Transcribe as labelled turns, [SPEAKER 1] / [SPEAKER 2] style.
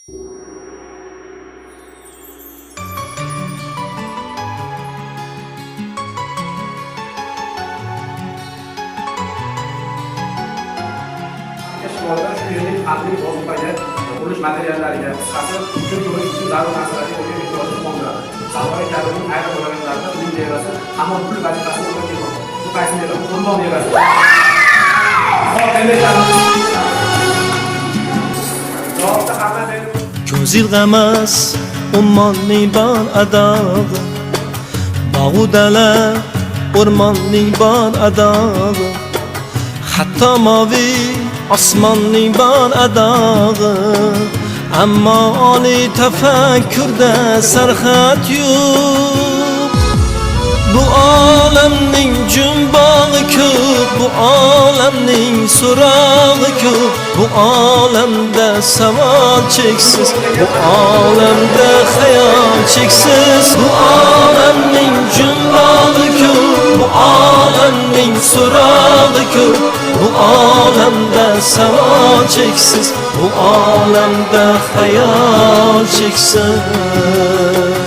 [SPEAKER 1] Shimolda shu yerning harbiy vazifaga qurilish materiallariga, qisqasi uchun zarur narsalarga o'rgan ehtiyojni qondiradi. Xalqaro ta'limning ayrim yo'nalishlarida uning mevasi hamon pul vazifasini o'rgan kelmoqda. Bu qaysi meva? O'rmon mevasi. Javobda qanday ber?
[SPEAKER 2] Ko'z ilg'amas ummonning bor adog'i, bog'u dala o'rmonning bor adog'i, hatto moviy osmonning bor adog'i. Ammo oliy tafakkurda sarhad yo'q. Bu olamning jumbog'i ko'p, bu olamning so'rog'i ko'p, bu olamda savol cheksiz, bu olamda xayol cheksiz. Bu olamning jumbog'i ko'p, bu olamning so'rog'i ko'p, bu olamda savol cheksiz, bu olamda xayol cheksiz.